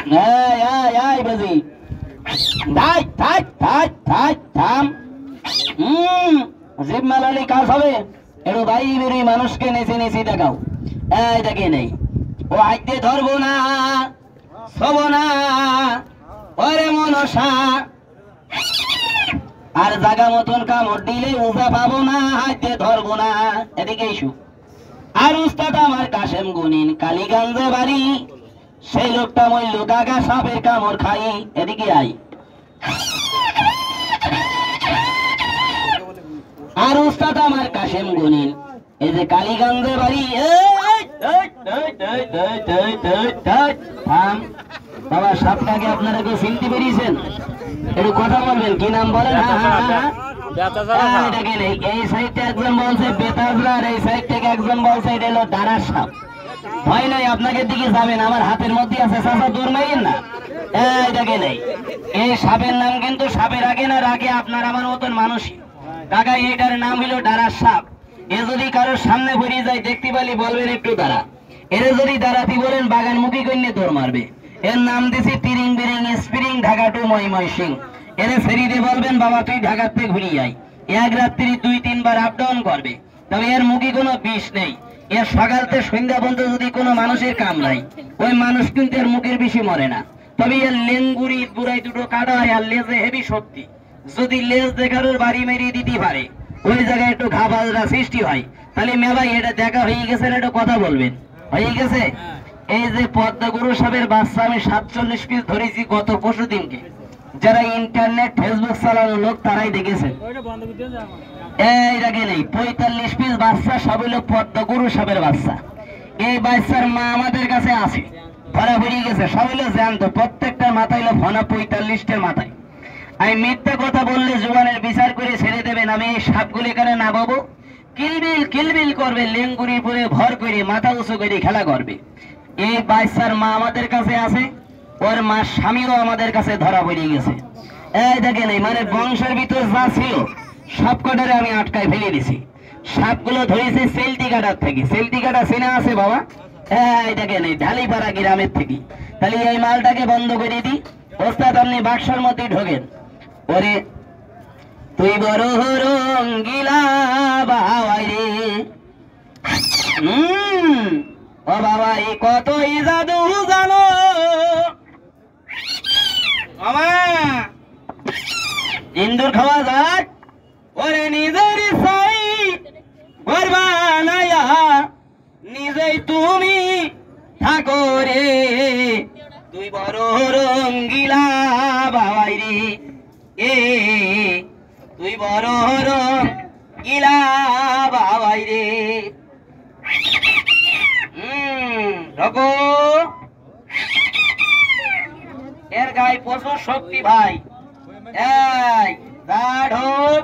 এই বাজি ধাই ধাই ধাই ধাই থাম। জিভ মালালি কাজ হবে। একটু ভাই বেরি মানুষকে নেচে নেচে দেখাও। এই দেখে নেই ও হাইতে ধরবো না ছব না ওরে মনসা আর জাগা মতন কামড় দিলে উজা পাবো না হাইতে ধরবো না। এদিকে ইস্যু আর উস্তাদ আমার কাশেম গুনিন কালীগঞ্জে বাড়ি সেই লোকটা মইল গাগা সাপের কামড় খাই। এদিকে আই আর উস্তাদ আমার কাশেম গুনিন এই যে কালীগঞ্জে বাড়ি। থাম বাবা, সাপটাকে আপনারা কেউ চিনতে পেরেছেন? একটু কথা বলবেন, কি নাম বলেন? এই সাইড থেকে একজন বলছে বেতাজরা, আর এই সাইড থেকে একজন বলছে এটা হলো দাঁড়ার সাপ। ভয় নাই, আপনাকে দিকে যাবেন, আমার হাতের মধ্যে আছে, চাচা দৌড় মাইয়েন না। এই দেখেন এই সাপের নাম কিন্তু সাপের আগে না রাগে আপনার আমার মতন মানুষই। কাকা এইটার নাম হলো দাঁড়ার সাপ। এ যদি কারোর সামনে বেরিয়ে যায় দেখতে পালি বলবেন একটু দাঁড়া। এর যদি দাঁড়াতে বলেন বাগান মুখী কন্যে দৌড় মারবে। এর নাম দিছি তিরিং বিরিং স্প্রিং ঢাকা টু ময় সিং। এর ফেরিতে বলবেন বাবা তুই ঢাকার থেকে ঘুরিয়ে আয়। এক রাত্রি 2-3 বার আপ ডাউন করবে। তবে এর মুখে কোনো বিষ নেই। এর সকাল থেকে সন্ধ্যা পর্যন্ত যদি কোনো মানুষের কাম নাই, ওই মানুষ কিন্তু এর মুখের বিষে মরে না। তবে এর লেঙ্গুরি বুড়াই দুটো কাটা হয় আর লেজে হেভি শক্তি। যদি লেজ দেখানোর বাড়ি মেরিয়ে দিতে পারে ওই জায়গায় একটু ঘা বাজরা সৃষ্টি হয়। তাহলে মেবাই এটা দেখা হয়ে গেছে না, একটু কথা বলবেন। হয়ে গেছে? এই যে পদ্মগুরু সাহেবের বাচ্চা আমি 47 পিস ধরেছি গত পরশু দিনকে। যারা ইন্টারনেট ফেসবুক চালানো লোক তারাই দেখেছেন। এই দেখেন এই 45 পিস বাচ্চা সব হলো পদ্মগুরু সাহেবের বাচ্চা। এই বাচ্চার মা আমাদের কাছে আছে, ধরা বেরিয়ে গেছে, সব হলো জ্যান্ত। প্রত্যেকটা মাথায় হলো ফনা 45টের মাথায়। আমি মিথ্যা কথা বললে জোয়ানের বিচার করে ছেড়ে দেবেন। আমি এই সাপগুলি এখানে নামাবো, কিলবিল কিলবিল করবে, লেঙ্গুরি পরে ভর করে মাথা উঁচু করে খেলা করবে। এই বাচ্চার মা আমাদের কাছে আছে, ওর মা স্বামীও আমাদের কাছে ধরা পড়ে গেছে। এই দেখেন এই মানে বংশের ভিতর যা ছিল সব কটারে আমি আটকায় ফেলে দিছি। সাপগুলো ধরেছে সেলটি কাটার থেকে। সেলটি কাটা চেনা আছে বাবা? এই দেখেন এই ঢালিপাড়া গ্রামের থেকে। তাহলে এই মালটাকে বন্ধ করে দিই। ওস্তাদ আপনি বাক্সর মধ্যে ঢোকেন। ওরে তুই বড় রঙ্গিলা বাবাই রে, ও বাবা এই কতই জাদু জানো মামা। ইন্দুর খাওয়া যাক ওরে নিজের সাই ঘর বানায়া নিজেই তুমি থাকো রে। তুই বড় রঙ্গিলা বাবাই রে, এ তুই বড় রঙ্গিলা বাবাই রে। ঢোকো, এর গায়ে প্রচুর শক্তি ভাই। এই ঢোক।